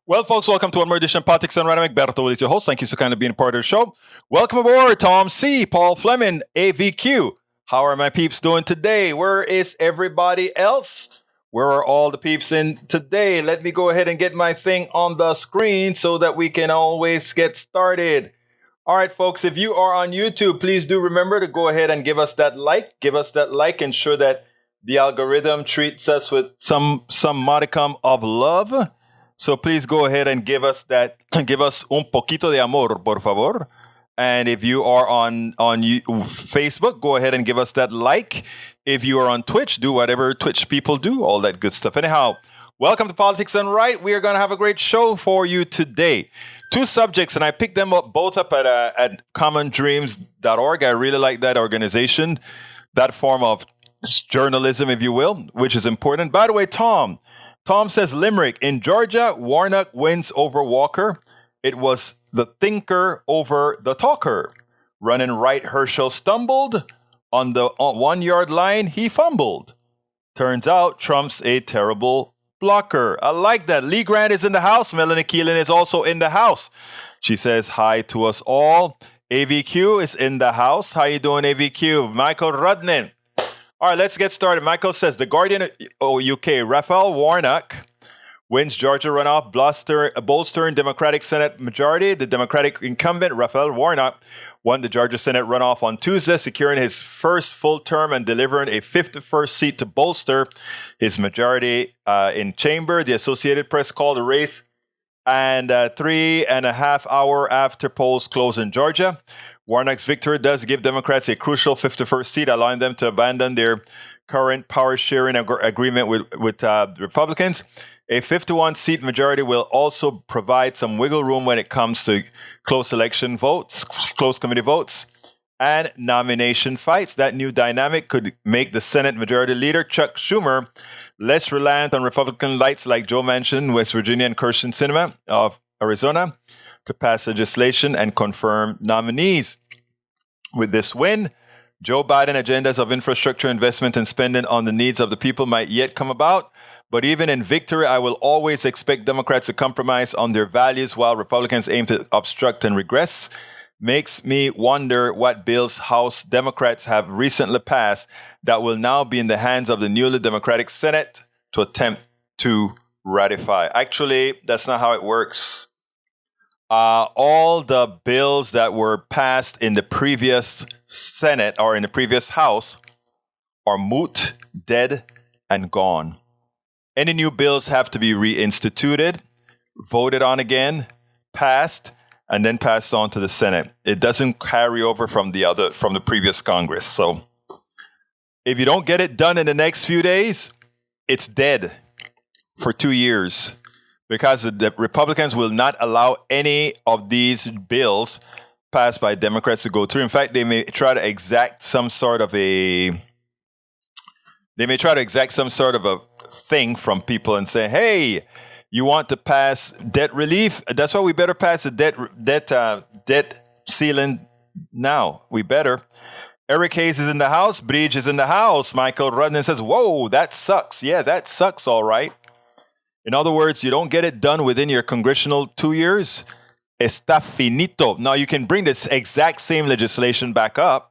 Well, folks, welcome to another edition of Politics and Random. Berto is your host. Thank you so kindly being a part of the show. Welcome aboard, Tom C., Paul Fleming, AVQ. How are my peeps doing today? Where is everybody else? Where are all the peeps in today? Let me go ahead and get my thing on the screen so that we can always get started. All right, folks, if you are on YouTube, please do remember to go ahead and give us that like. Give us that like. Ensure that the algorithm treats us with some modicum of love. So please go ahead and give us un poquito de amor, por favor. And if you are on Facebook, go ahead and give us that like. If you are on Twitch, do whatever Twitch people do, all that good stuff. Anyhow, welcome to Politics and Right. We are going to have a great show for you today. Two subjects, and I picked them up both up at commondreams.org. I really like that organization, that form of journalism, if you will, which is important. By the way, Tom says Limerick. In Georgia, Warnock wins over Walker. It was the thinker over the talker. Running right, Herschel stumbled. On the 1 yard line, he fumbled. Turns out Trump's a terrible blocker. I like that. Lee Grant is in the house. Melanie Keelan is also in the house. She says hi to us all. AVQ is in the house. How you doing, AVQ? Michael Rudnin. All right, let's get started. Michael says, The Guardian UK, Raphael Warnock wins Georgia runoff, bolstering Democratic Senate majority. The Democratic incumbent, Raphael Warnock, won the Georgia Senate runoff on Tuesday, securing his first full term and delivering a 51st seat to bolster his majority in chamber. The Associated Press called the race and 3.5 hours after polls closed in Georgia. Warnock's victory does give Democrats a crucial 51st seat, allowing them to abandon their current power-sharing agreement with Republicans. A 51-seat majority will also provide some wiggle room when it comes to close election votes, close committee votes, and nomination fights. That new dynamic could make the Senate Majority Leader, Chuck Schumer, less reliant on Republican lights like Joe Manchin, West Virginia, and Kyrsten Sinema of Arizona to pass legislation and confirm nominees. With this win, Joe Biden agendas of infrastructure investment and spending on the needs of the people might yet come about. But even in victory, I will always expect Democrats to compromise on their values while Republicans aim to obstruct and regress. Makes me wonder what bills House Democrats have recently passed that will now be in the hands of the newly Democratic Senate to attempt to ratify. Actually, that's not how it works. All the bills that were passed in the previous Senate or in the previous House are moot, dead, and gone. Any new bills have to be reinstituted, voted on again, passed, and then passed on to the Senate. It doesn't carry over from the previous Congress. So if you don't get it done in the next few days, it's dead for 2 years. Because the Republicans will not allow any of these bills passed by Democrats to go through. In fact, they may try to exact some sort of a thing from people and say, "Hey, you want to pass debt relief? That's why we better pass the debt ceiling now. We better." Eric Hayes is in the house. Bridge is in the house. Michael Rudnin says, "Whoa, that sucks." Yeah, that sucks. All right. In other words, you don't get it done within your congressional 2 years. Está finito. Now, you can bring this exact same legislation back up,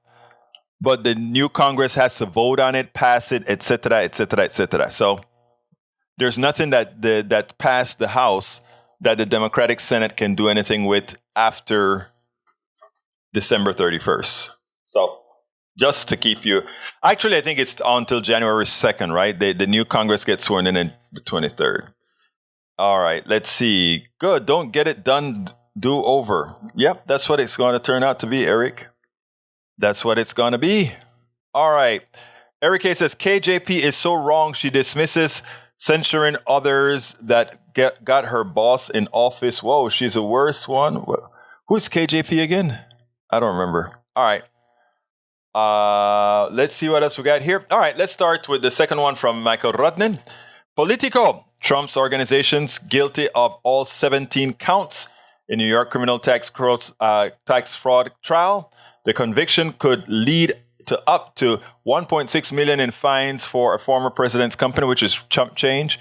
but the new Congress has to vote on it, pass it, etc., etc., etc. So there's nothing that passed the House that the Democratic Senate can do anything with after December 31st. So just to keep you... Actually, I think it's until January 2nd, right? The new Congress gets sworn in the 23rd. All right, let's see. Good. Don't get it done. Do over. Yep, that's what it's going to turn out to be, Eric. That's what it's going to be. All right. Eric K. says, KJP is so wrong. She dismisses censuring others that got her boss in office. Whoa, she's the worst one. Who's KJP again? I don't remember. All right. Let's see what else we got here. All right, let's start with the second one from Michael Rudnin. Politico. Trump's organization's guilty of all 17 counts in New York criminal tax fraud trial. The conviction could lead to up to $1.6 million in fines for a former president's company, which is chump change.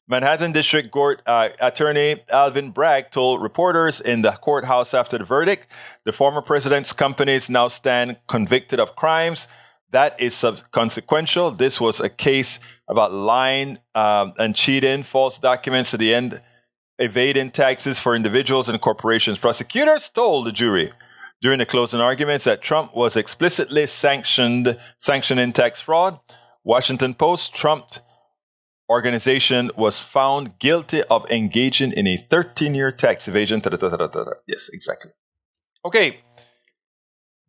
Manhattan District Court Attorney Alvin Bragg told reporters in the courthouse after the verdict, the former president's companies now stand convicted of crimes. That is consequential. This was a case about lying and cheating, false documents to the end, evading taxes for individuals and corporations. Prosecutors told the jury during the closing arguments that Trump was explicitly sanctioning tax fraud. Washington Post, Trump organization was found guilty of engaging in a 13-year tax evasion. Yes, exactly. Okay.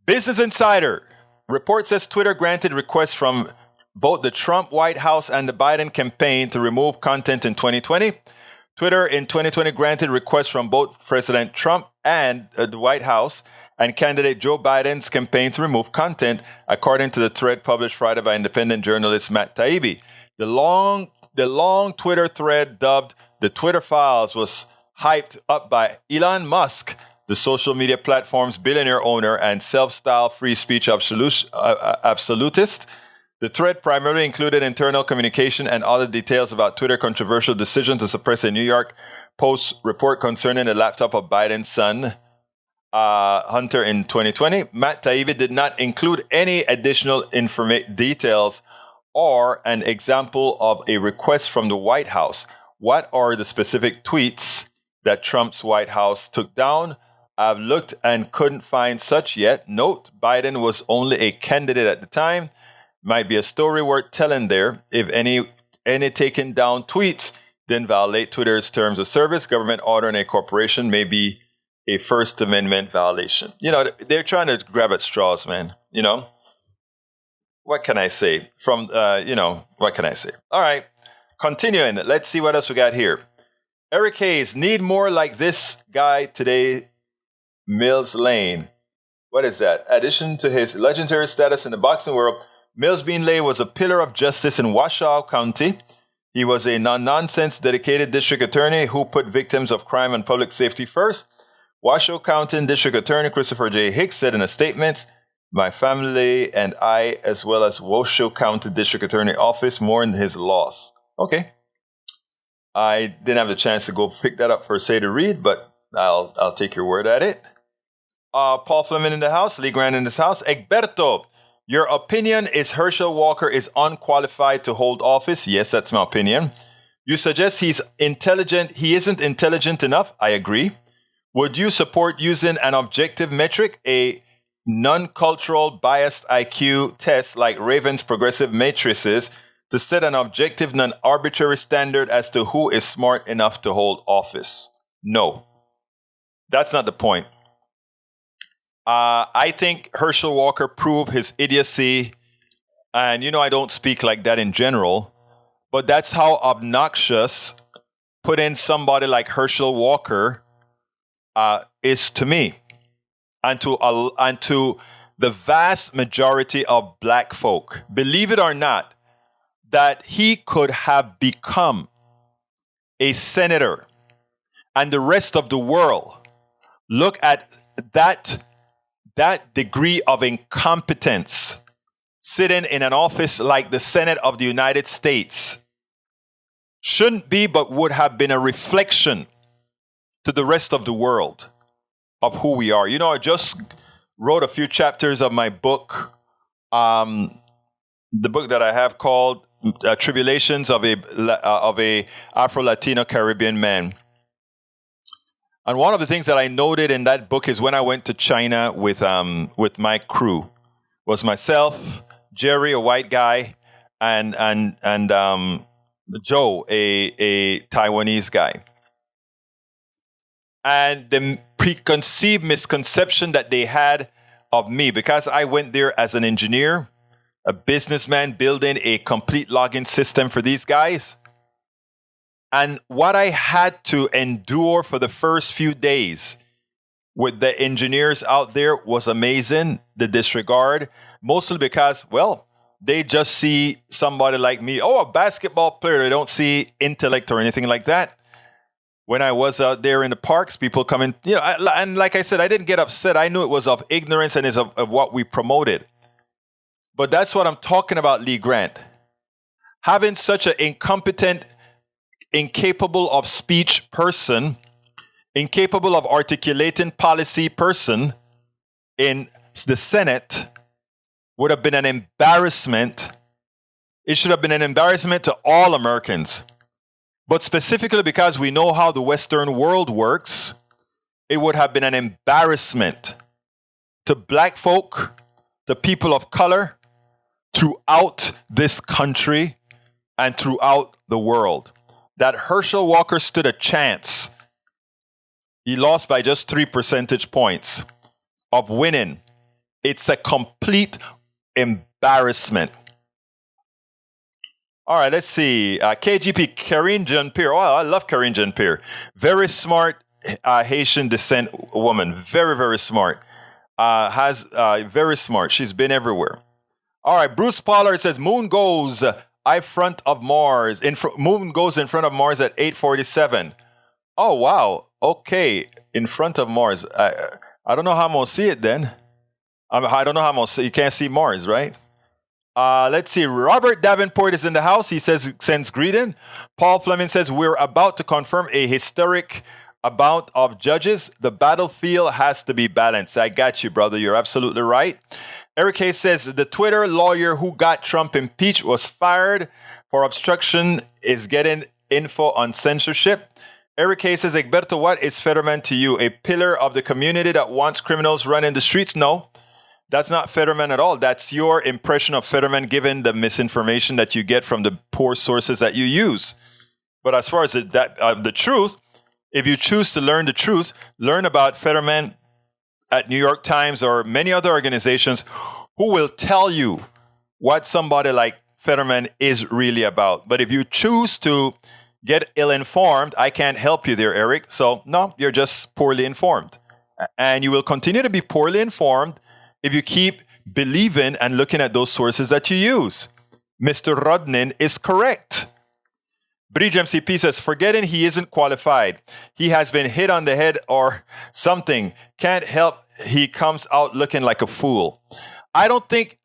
Business Insider. Report says Twitter granted requests from both the Trump White House and the Biden campaign to remove content in 2020. Twitter in 2020 granted requests from both President Trump and the White House and candidate Joe Biden's campaign to remove content, according to the thread published Friday by independent journalist Matt Taibbi. The long Twitter thread dubbed the Twitter Files was hyped up by Elon Musk, the social media platform's billionaire owner and self-styled free speech absolutist. The thread primarily included internal communication and other details about Twitter's controversial decision to suppress a New York Post report concerning the laptop of Biden's son, Hunter, in 2020. Matt Taibbi did not include any additional details or an example of a request from the White House. What are the specific tweets that Trump's White House took down? I've looked and couldn't find such yet. Note, Biden was only a candidate at the time. Might be a story worth telling there. If any taken down tweets didn't violate Twitter's terms of service, government order in a corporation may be a First Amendment violation. You know, they're trying to grab at straws, man. You know, what can I say? What can I say? All right, continuing. Let's see what else we got here. Eric Hayes, need more like this guy today. Mills Lane. What is that? Addition to his legendary status in the boxing world, Mills Bean Lane was a pillar of justice in Washoe County. He was a non-nonsense, dedicated district attorney who put victims of crime and public safety first. Washoe County District Attorney Christopher J. Hicks said in a statement, "My family and I, as well as Washoe County District Attorney Office, mourn his loss." Okay. I didn't have the chance to go pick that up per se to read, but I'll take your word at it. Paul Fleming in the house, Lee Grant in this house. Egberto, your opinion is Herschel Walker is unqualified to hold office. Yes, that's my opinion. You suggest he's intelligent. He isn't intelligent enough. I agree. Would you support using an objective metric, a non-cultural biased IQ test like Raven's progressive matrices, to set an objective, non-arbitrary standard as to who is smart enough to hold office? No. That's not the point. I think Herschel Walker proved his idiocy. And, I don't speak like that in general. But that's how obnoxious putting somebody like Herschel Walker is to me. And to the vast majority of black folk. Believe it or not, that he could have become a senator. And the rest of the world look at that degree of incompetence sitting in an office like the Senate of the United States. Shouldn't be, but would have been a reflection to the rest of the world of who we are. I just wrote a few chapters of my book, the book that I have called Tribulations of a Afro-Latino Caribbean Man. And one of the things that I noted in that book is when I went to China with my crew, was myself, Jerry, a white guy, and Joe, a Taiwanese guy. And the preconceived misconception that they had of me, because I went there as an engineer, a businessman building a complete login system for these guys. And what I had to endure for the first few days with the engineers out there was amazing, the disregard, mostly because, they just see somebody like me, a basketball player. They don't see intellect or anything like that. When I was out there in the parks, people come in, and like I said, I didn't get upset. I knew it was of ignorance and is of what we promoted. But that's what I'm talking about, Lee Grant. Having such an incompetent incapable of speech person, incapable of articulating policy person in the Senate would have been an embarrassment. It should have been an embarrassment to all Americans. But specifically because we know how the Western world works, it would have been an embarrassment to black folk, to people of color, throughout this country and throughout the world. That Herschel Walker stood a chance. He lost by just 3 percentage points of winning. It's a complete embarrassment. All right, let's see. KGP, Karine Jean-Pierre. Oh, I love Karine Jean-Pierre. Very smart Haitian descent woman. Very, very smart. Very smart. She's been everywhere. All right, Bruce Pollard says, Moon goes front of Mars. Moon goes in front of Mars at 8:47. Oh, wow. Okay, in front of Mars. I don't know how I'm going to see it then. I don't know how I'm going to see. You can't see Mars, right? Let's see. Robert Davenport is in the house. He sends greeting. Paul Fleming says, we're about to confirm a historic amount of judges. The battlefield has to be balanced. I got you, brother. You're absolutely right. Eric Hayes says, the Twitter lawyer who got Trump impeached was fired for obstruction, is getting info on censorship. Eric Hayes says, Egberto, what is Fetterman to you? A pillar of the community that wants criminals running the streets? No. That's not Fetterman at all. That's your impression of Fetterman given the misinformation that you get from the poor sources that you use. But as far as the truth, if you choose to learn the truth, learn about Fetterman at New York Times or many other organizations who will tell you what somebody like Fetterman is really about. But if you choose to get ill-informed, I can't help you there, Eric. So no, you're just poorly informed. And you will continue to be poorly informed if you keep believing and looking at those sources that you use. Mr. Rodnin is correct. Bridge MCP says, forgetting he isn't qualified. He has been hit on the head or something. Can't help. He comes out looking like a fool. I don't think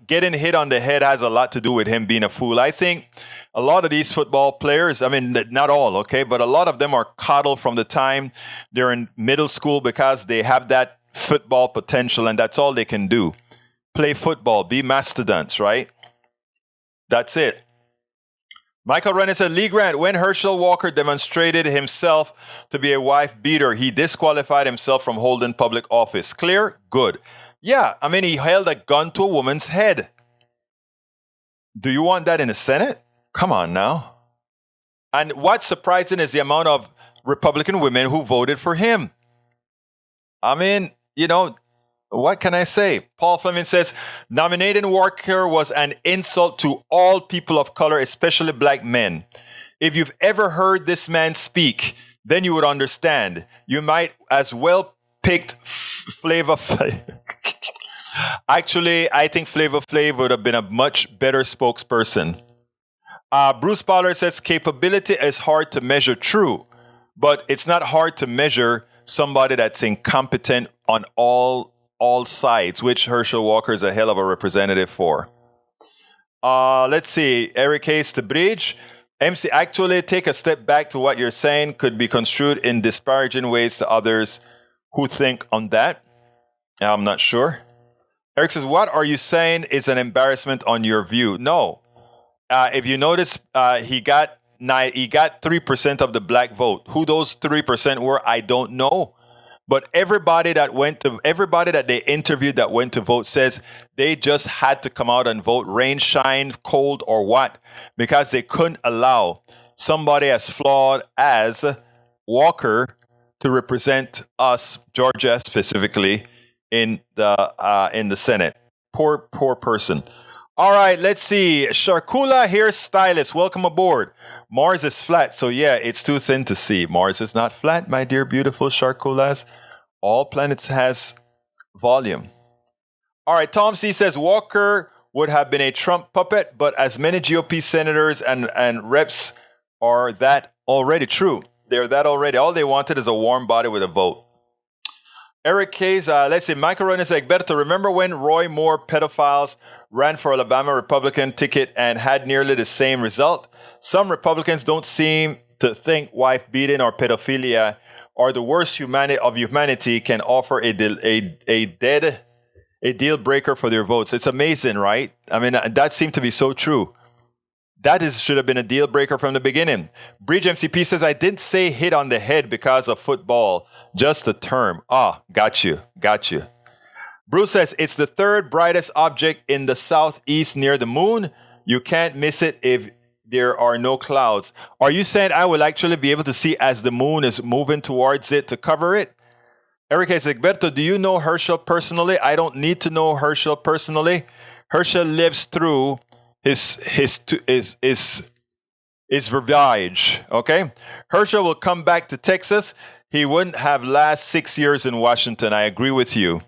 getting hit on the head has a lot to do with him being a fool. I think a lot of these football players, I mean, not all, okay, but a lot of them are coddled from the time they're in middle school because they have that football potential and that's all they can do. Play football, be mastodons, right? That's it. Michael Rennie said, Lee Grant, when Herschel Walker demonstrated himself to be a wife beater, he disqualified himself from holding public office. Clear? Good. Yeah, I mean, he held a gun to a woman's head. Do you want that in the Senate? Come on now. And what's surprising is the amount of Republican women who voted for him. I mean, you know, what can I say? Paul Fleming says, nominating Walker was an insult to all people of color, especially black men. If you've ever heard this man speak, then you would understand. You might as well picked Flavor Flav. Actually, I think Flavor Flav would have been a much better spokesperson. Bruce Pollard says, capability is hard to measure. True, but it's not hard to measure somebody that's incompetent on all sides, which Herschel Walker is a hell of a representative for. Let's see. Eric Hayes to Bridge. MC, actually take a step back to what you're saying could be construed in disparaging ways to others who think on that. I'm not sure. Eric says, what are you saying is an embarrassment on your view? No. If you notice, he got 3% of the black vote. Who those 3% were, I don't know. But everybody that they interviewed that went to vote says they just had to come out and vote, rain, shine, cold, or what, because they couldn't allow somebody as flawed as Walker to represent us, Georgia specifically, in the Senate. Poor person. All right, let's see. Sharkula hairstylist, welcome aboard. Mars is flat, so yeah, it's too thin to see. Mars is not flat, my dear beautiful Sharkulas. All planets has volume. All right, Tom C says Walker would have been a Trump puppet, but as many GOP senators and reps are that already true. They're that already. All they wanted is a warm body with a vote. Eric Hayes, let's see, Michael Ronan says, Egberto, remember when Roy Moore pedophiles ran for Alabama Republican ticket and had nearly the same result? Some Republicans don't seem to think wife beating or pedophilia or the worst of humanity can offer a deal breaker for their votes. It's amazing, right? I mean, that seemed to be so true. Should have been a deal breaker from the beginning. Bridge MCP says, I didn't say hit on the head because of football, just the term. Got you. Bruce says, it's the third brightest object in the southeast near the moon. You can't miss it if there are no clouds. Are you saying I will actually be able to see as the moon is moving towards it to cover it? Eric says, Egberto, do you know Herschel personally? I don't need to know Herschel personally. Herschel lives through his verbiage, okay? Herschel will come back to Texas. He wouldn't have last 6 years in Washington. I agree with you.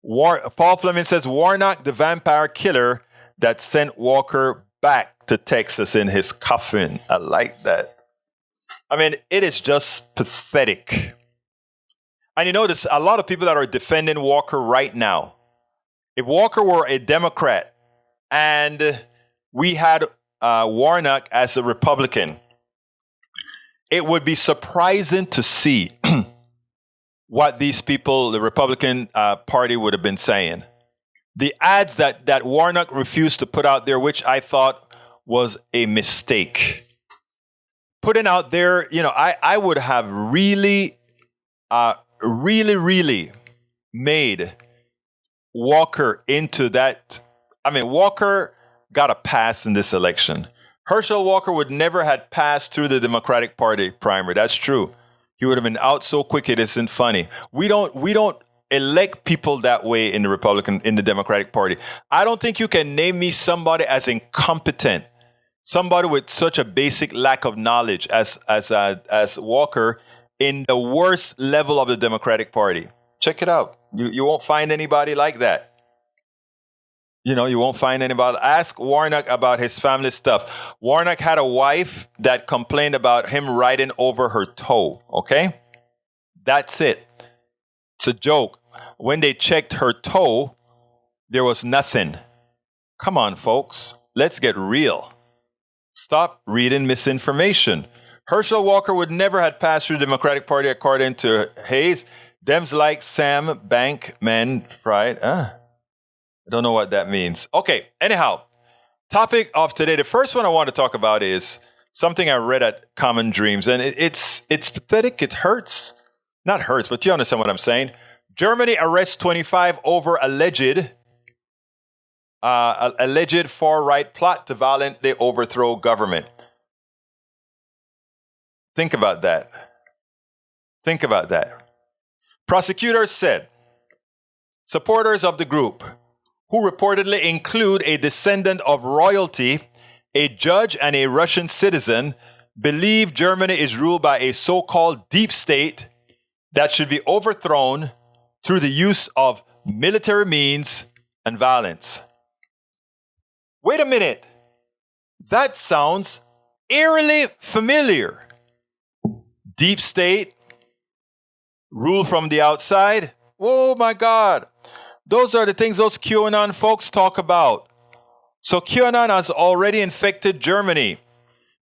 Paul Fleming says, Warnock, the vampire killer that sent Walker back to Texas in his coffin. I like that. I mean, it is just pathetic. And you notice a lot of people that are defending Walker right now. If Walker were a Democrat and we had Warnock as a Republican, it would be surprising to see what these people, the Republican Party, would have been saying. The ads that Warnock refused to put out there, which I thought was a mistake. Putting out there, I would have really made Walker into that. I mean, Walker got a pass in this election. Herschel Walker would never have passed through the Democratic Party primary. That's true. He would have been out so quick it isn't funny. We don't elect people that way in the Democratic Party. I don't think you can name me somebody as incompetent, somebody with such a basic lack of knowledge as Walker in the worst level of the Democratic Party. Check it out. You won't find anybody like that. You won't find anybody. Ask Warnock about his family stuff. Warnock had a wife that complained about him riding over her toe, okay? That's it. It's a joke. When they checked her toe, there was nothing. Come on, folks. Let's get real. Stop reading misinformation. Herschel Walker would never have passed through the Democratic Party according to Hayes. Dems like Sam Bankman-Fried. I don't know what that means. Okay, anyhow, topic of today. The first one I want to talk about is something I read at Common Dreams, and it's pathetic. It hurts. Not hurts, but you understand what I'm saying. Germany arrests 25 over alleged far-right plot to violently overthrow government. Think about that. Prosecutors said supporters of the group, who reportedly include a descendant of royalty, a judge, and a Russian citizen, believe Germany is ruled by a so-called deep state that should be overthrown through the use of military means and violence. Wait a minute. That sounds eerily familiar. Deep state, rule from the outside. Oh my God. Those are the things those QAnon folks talk about. So QAnon has already infected Germany,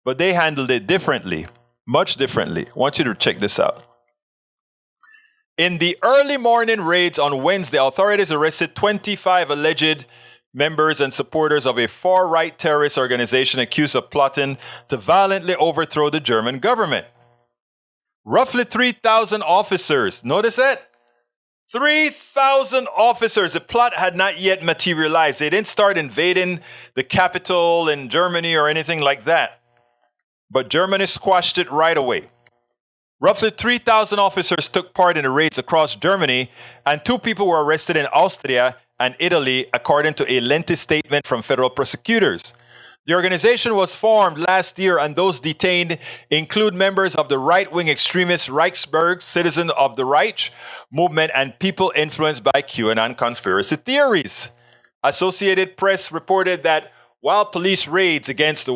but they handled it differently, much differently. I want you to check this out. In the early morning raids on Wednesday, authorities arrested 25 alleged members and supporters of a far-right terrorist organization accused of plotting to violently overthrow the German government. Roughly 3,000 officers, notice that? 3,000 officers. The plot had not yet materialized. They didn't start invading the capital in Germany or anything like that. But Germany squashed it right away. Roughly 3,000 officers took part in the raids across Germany, and 2 people were arrested in Austria and Italy, according to a lengthy statement from federal prosecutors. The organization was formed last year, and those detained include members of the right-wing extremist Reichsburg Citizen of the Reich movement and people influenced by QAnon conspiracy theories. Associated Press reported that while police raids against the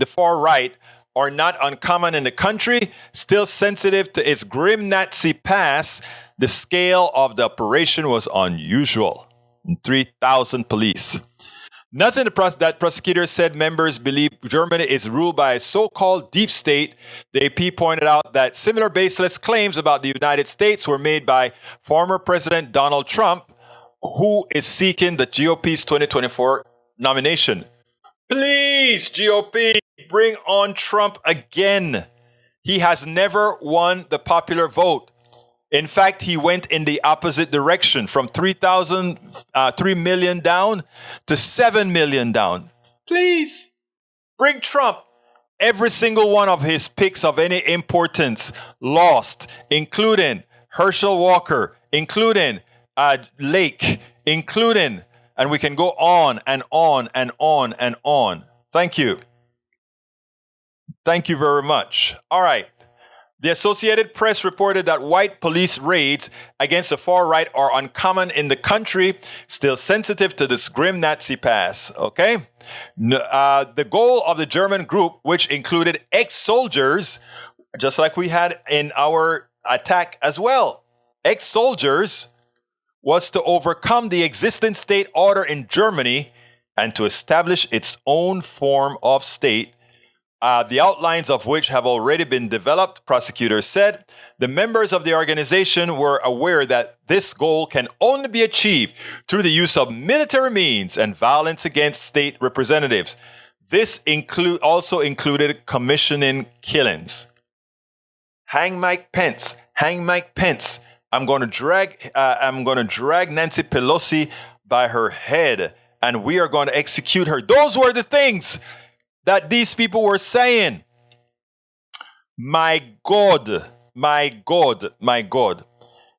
far right, are not uncommon in the country, still sensitive to its grim Nazi past, the scale of the operation was unusual. 3,000 police. Nothing that prosecutors said members believe Germany is ruled by a so-called deep state. The AP pointed out that similar baseless claims about the United States were made by former President Donald Trump, who is seeking the GOP's 2024 nomination. Please, GOP, bring on Trump again. He has never won the popular vote. In fact, he went in the opposite direction from 3 million down to 7 million down. Please bring Trump. Every single one of his picks of any importance lost, including Herschel Walker, including Lake, including, and we can go on and on and on and on. Thank you. Thank you very much. All right. The Associated Press reported that white police raids against the far right are uncommon in the country, still sensitive to this grim Nazi past. Okay? The goal of the German group, which included ex-soldiers, just like we had in our attack as well, ex-soldiers, was to overcome the existing state order in Germany and to establish its own form of state, the outlines of which have already been developed, prosecutors said. The members of the organization were aware that this goal can only be achieved through the use of military means and violence against state representatives. This also included commissioning killings. Hang Mike Pence. Hang Mike Pence. I'm going to drag Nancy Pelosi by her head, and we are going to execute her. Those were the things that these people were saying. My God, my God, my God.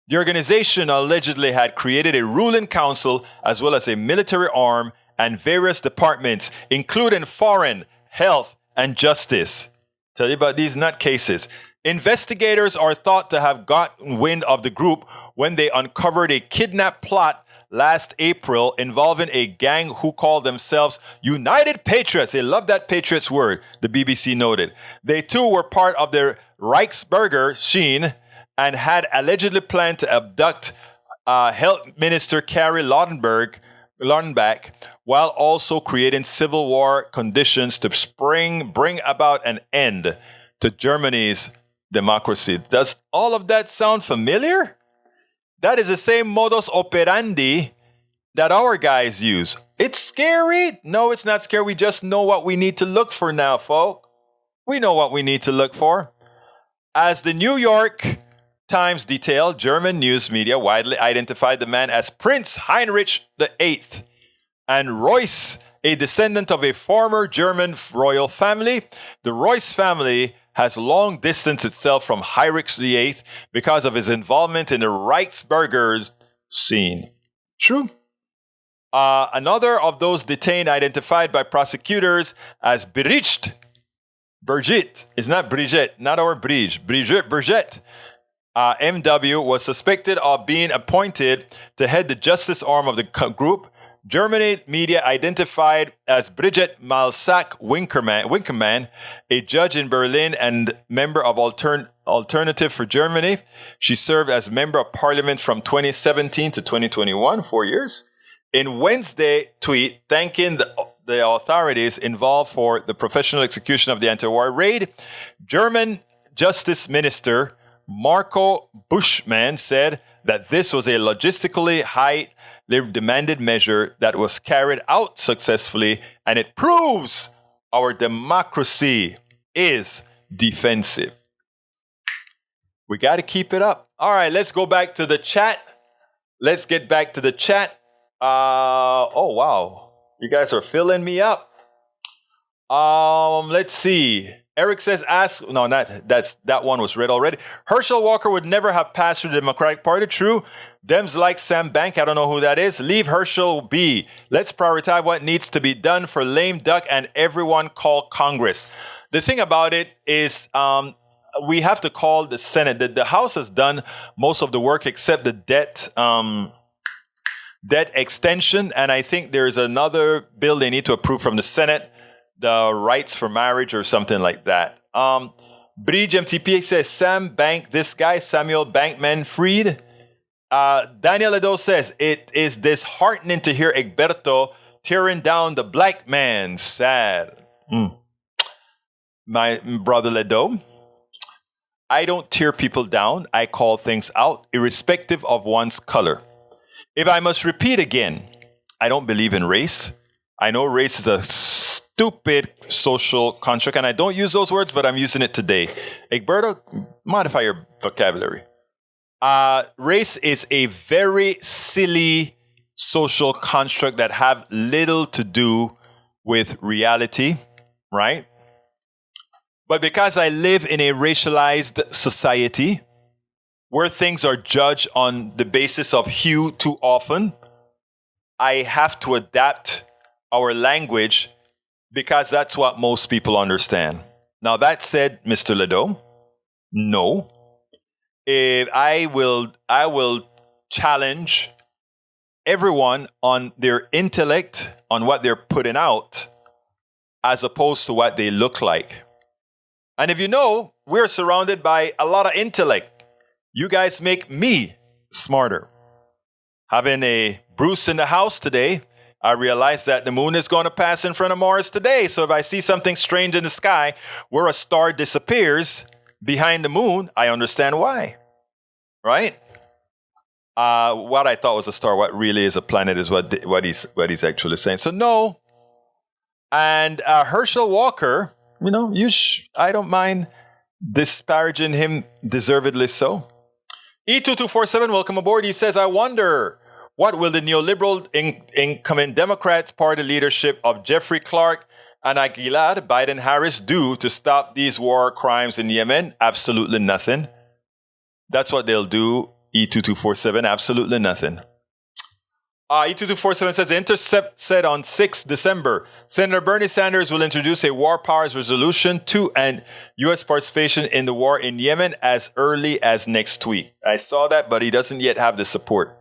The organization allegedly had created a ruling council as well as a military arm and various departments, including foreign, health, and justice. Tell you about these nutcases. Investigators are thought to have gotten wind of the group when they uncovered a kidnap plot last April involving a gang who called themselves United Patriots. They love that Patriots word, the BBC noted. They too were part of the Reichsbürger Schiene and had allegedly planned to abduct Health Minister Kari Lautenbach while also creating civil war conditions to bring about an end to Germany's democracy. Does all of that sound familiar? That is the same modus operandi that our guys use. It's scary. No, it's not scary. We just know what we need to look for now, folk. We know what we need to look for. As the New York Times detailed, German news media widely identified the man as Prince Heinrich VIII, and Royce, a descendant of a former German royal family. The Royce family has long distanced itself from Heinrich VIII because of his involvement in the Reichsbürger scene. True. Another of those detained, identified by prosecutors as Brigitte, is not Brigitte, not our Brigitte, Brigitte, MW, was suspected of being appointed to head the justice arm of the group. Germany media identified as Brigitte Malsack-Winkermann, a judge in Berlin and member of Alternative for Germany. She served as member of parliament from 2017 to 2021, 4 years. In Wednesday tweet thanking the authorities involved for the professional execution of the anti-war raid, German Justice Minister Marco Buschmann said that this was a logistically high demanded measure that was carried out successfully, and it proves our democracy is defensive. We got to keep it up. All right, let's go back to the chat. Let's get back to the chat. Oh, wow. You guys are filling me up. Let's see. Eric says, that one was read already. Herschel Walker would never have passed through the Democratic Party. True. Dems like Sam Bank. I don't know who that is. Leave Herschel be. Let's prioritize what needs to be done for lame duck and everyone call Congress. The thing about it is we have to call the Senate. The House has done most of the work except the debt extension. And I think there's another bill they need to approve from the Senate, the rights for marriage or something like that. Bridge MTP says, Sam Bank, this guy, Samuel Bankman-Fried. Daniel Edo says, it is disheartening to hear Egberto tearing down the black man. Sad. My brother Ledo, I don't tear people down. I call things out, irrespective of one's color. If I must repeat again, I don't believe in race. I know race is a stupid social construct, and I don't use those words, but I'm using it today. Egberto, modify your vocabulary. Race is a very silly social construct that have little to do with reality, right? But because I live in a racialized society where things are judged on the basis of hue too often, I have to adapt our language because that's what most people understand. Now, that said, Mr. Ledo, no. I will challenge everyone on their intellect, on what they're putting out, as opposed to what they look like. And if you know, we're surrounded by a lot of intellect. You guys make me smarter. Having a Bruce in the house today, I realized that the moon is going to pass in front of Mars today. So if I see something strange in the sky where a star disappears behind the moon, I understand why. Right? What I thought was a star, what really is a planet is what he's actually saying. So no. And Herschel Walker, I don't mind disparaging him, deservedly so. E2247, welcome aboard. He says, I wonder, what will the neoliberal incoming Democrats party leadership of Jeffrey Clark and Aguilar Biden-Harris do to stop these war crimes in Yemen? Absolutely nothing. That's what they'll do, E2247, absolutely nothing. E2247 says, The Intercept said on 6 December, Senator Bernie Sanders will introduce a war powers resolution to end U.S. participation in the war in Yemen as early as next week. I saw that, but he doesn't yet have the support.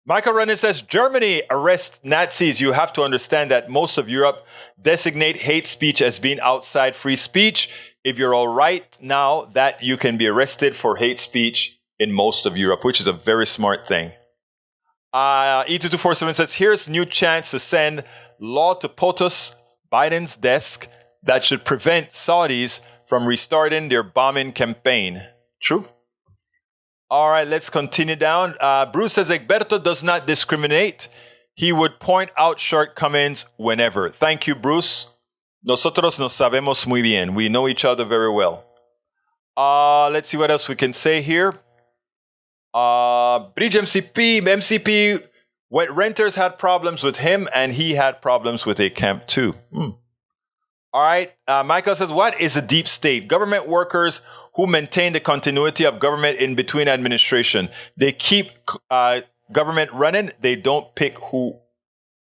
Michael Rennan says, Germany arrests Nazis. You have to understand that most of Europe designate hate speech as being outside free speech. If you're all right now, that you can be arrested for hate speech in most of Europe, which is a very smart thing. E2247 says, here's new chance to send law to POTUS, Biden's desk, that should prevent Saudis from restarting their bombing campaign. True. All right, let's continue down. Bruce says, Egberto does not discriminate. He would point out shortcomings whenever. Thank you, Bruce. Nosotros nos sabemos muy bien. We know each other very well. Let's see what else we can say here. Bridge MCP, when renters had problems with him and he had problems with a camp too. All right, Michael says, what is a deep state? Government workers who maintain the continuity of government in between administration. They keep government running. They don't pick who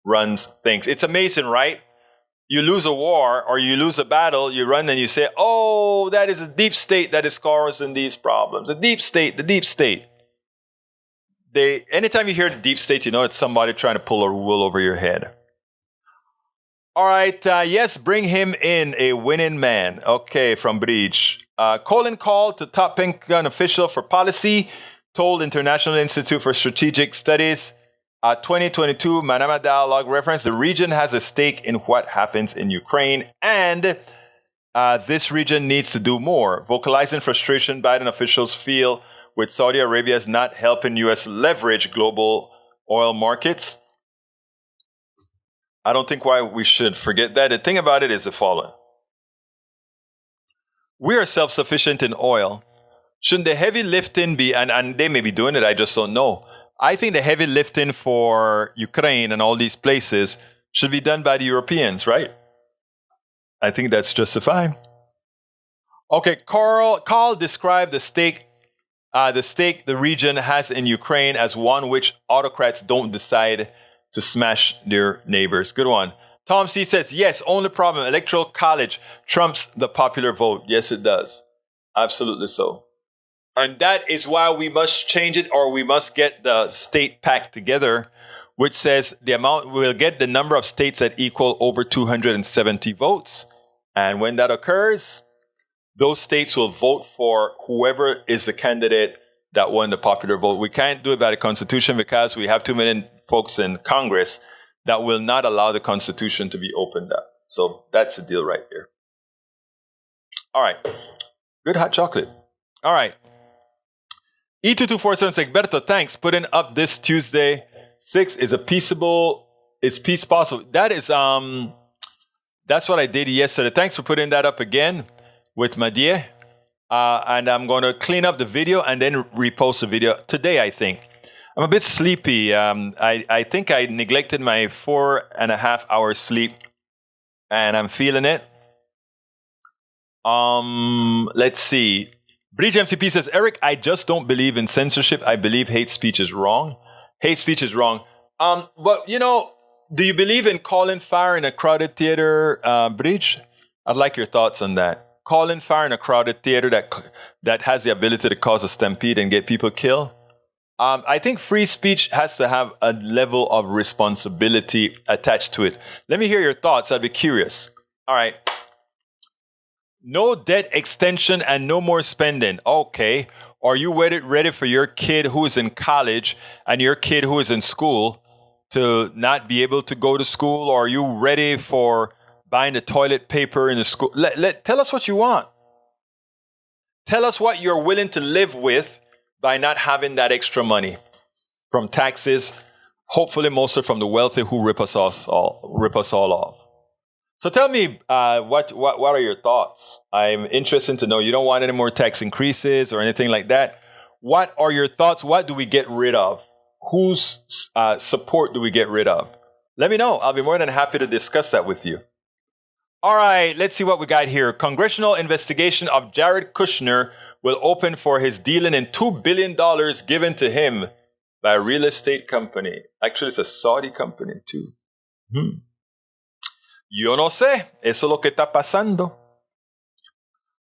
runs things. It's amazing, right? You lose a war or you lose a battle, you run and you say, oh, that is a deep state that is causing these problems. The deep state. Anytime you hear the deep state, you know it's somebody trying to pull a wool over your head. All right, yes, bring him in, a winning man. Okay, from Bridge. Colin called to top Pentagon official for policy, told International Institute for Strategic Studies, 2022 Manama Dialogue reference, the region has a stake in what happens in Ukraine, and this region needs to do more. Vocalizing frustration, Biden officials feel with Saudi Arabia's not helping U.S. leverage global oil markets. I don't think why we should forget that. The thing about it is the following. We are self-sufficient in oil. Shouldn't the heavy lifting be, and they may be doing it, I just don't know. I think the heavy lifting for Ukraine and all these places should be done by the Europeans, right? I think that's justified. Okay, Carl described the stake the region has in Ukraine as one which autocrats don't decide to smash their neighbors. Good one. Tom C. says, yes, only problem, electoral college trumps the popular vote. Yes, it does. Absolutely so. And that is why we must change it, or we must get the state pact together, which says we'll get the number of states that equal over 270 votes. And when that occurs, those states will vote for whoever is the candidate that won the popular vote. We can't do it by the Constitution because we have too many folks in Congress that will not allow the Constitution to be opened up. So that's the deal right there. All right. Good hot chocolate. All right. E2247 says, Berto, thanks. Putting up this Tuesday. 6 is a peaceable, it's peace possible. That is, that's what I did yesterday. Thanks for putting that up again with Madie. And I'm going to clean up the video and then repost the video today, I think. I'm a bit sleepy. I think I neglected my 4.5 hours sleep and I'm feeling it. Let's see. Bridge MCP says, Eric, I just don't believe in censorship. I believe hate speech is wrong. Hate speech is wrong. But, you know, do you believe in calling fire in a crowded theater, Bridge? I'd like your thoughts on that. Calling fire in a crowded theater that has the ability to cause a stampede and get people killed. I think free speech has to have a level of responsibility attached to it. Let me hear your thoughts. I'd be curious. All right. No debt extension and no more spending. Okay. Are you ready for your kid who is in college and your kid who is in school to not be able to go to school? Or are you ready for buying the toilet paper in the school? Tell us what you want. Tell us what you're willing to live with by not having that extra money from taxes, hopefully mostly from the wealthy who rip us all off. So tell me, what are your thoughts? I'm interested to know. You don't want any more tax increases or anything like that. What are your thoughts? What do we get rid of? Whose support do we get rid of? Let me know. I'll be more than happy to discuss that with you. All right, let's see what we got here. Congressional investigation of Jared Kushner will open for his dealing in $2 billion given to him by a real estate company. Actually, it's a Saudi company too. Yo no sé. Eso es lo que está pasando.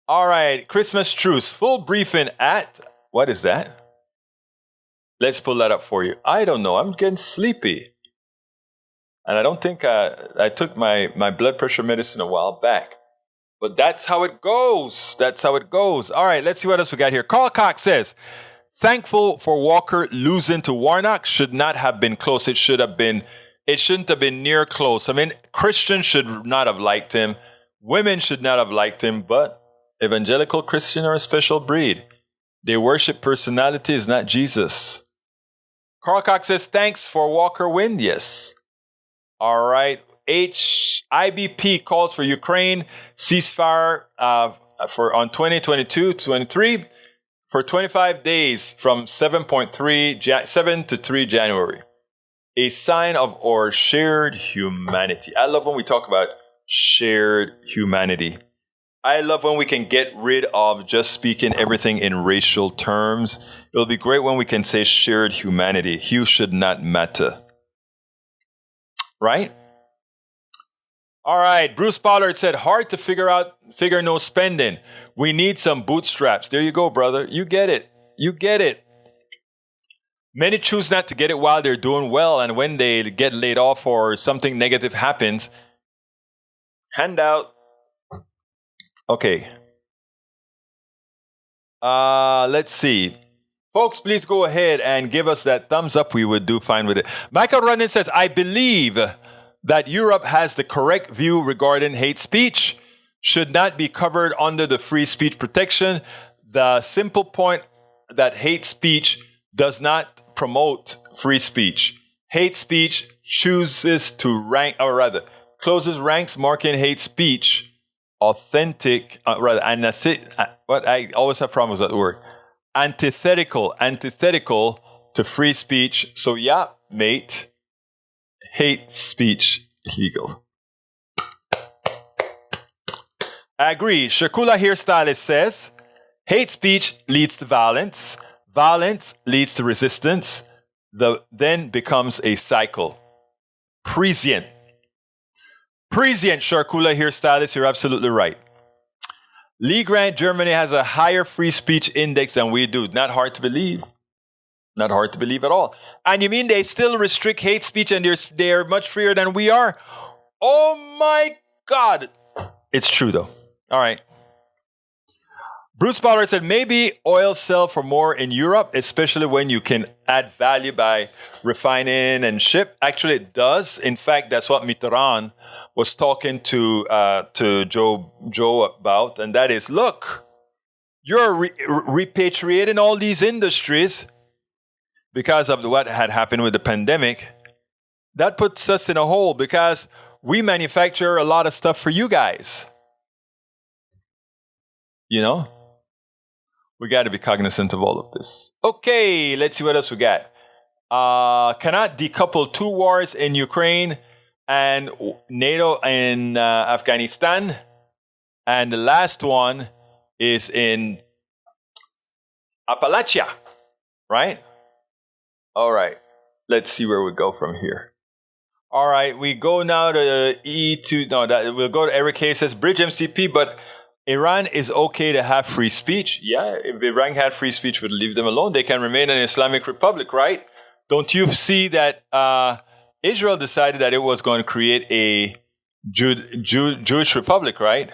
All right, Christmas truce. Full briefing at... What is that? Let's pull that up for you. I don't know. I'm getting sleepy. And I don't think I took my blood pressure medicine a while back. But that's how it goes. That's how it goes. All right, let's see what else we got here. Carl Cox says, thankful for Walker losing to Warnock. Should not have been close. It shouldn't have been near close. I mean, Christians should not have liked him. Women should not have liked him. But evangelical Christians are a special breed. They worship personalities, not Jesus. Carl Cox says, thanks for Walker win. Yes. All right. IBP calls for Ukraine ceasefire on 2022-23 for 25 days from 7 to 3 January. A sign of our shared humanity. I love when we talk about shared humanity. I love when we can get rid of just speaking everything in racial terms. It'll be great when we can say shared humanity. Hue should not matter. Right? All right. Bruce Pollard said, hard to figure no spending. We need some bootstraps. There you go, brother. You get it. You get it. Many choose not to get it while they're doing well. And when they get laid off or something negative happens, handout. Okay. Let's see. Folks, please go ahead and give us that thumbs up. We would do fine with it. Michael Runyon says, I believe that Europe has the correct view regarding hate speech. Should not be covered under the free speech protection. The simple point that hate speech does not promote free speech. Hate speech chooses to rank, or rather, closes ranks marking hate speech authentic, what I always have problems with that word. Antithetical to free speech. So yeah, mate, hate speech illegal. I agree. Shakula Hairstylist says, hate speech leads to violence. Violence leads to resistance. Then becomes a cycle. Prescient, Shakula Hairstylist, you're absolutely right. Lee Grant, Germany has a higher free speech index than we do. Not hard to believe. Not hard to believe at all. And you mean they still restrict hate speech and they're much freer than we are? Oh my God. It's true though. All right. Bruce Pollard said maybe oil sell for more in Europe, especially when you can add value by refining and ship. Actually, it does. In fact, that's what Mitterrand was talking to Joe about, and that is, look, you're repatriating all these industries because of what had happened with the pandemic. That puts us in a hole because we manufacture a lot of stuff for you guys. You know? We got to be cognizant of all of this. Okay, let's see what else we got. Cannot decouple two wars in Ukraine and NATO in Afghanistan. And the last one is in Appalachia, right? All right, let's see where we go from here. All right, we go now to we'll go to Eric Hayes says, Bridge MCP, but Iran is okay to have free speech. Yeah, if Iran had free speech, would leave them alone. They can remain an Islamic republic, right? Don't you see that Israel decided that it was going to create a Jewish republic, right?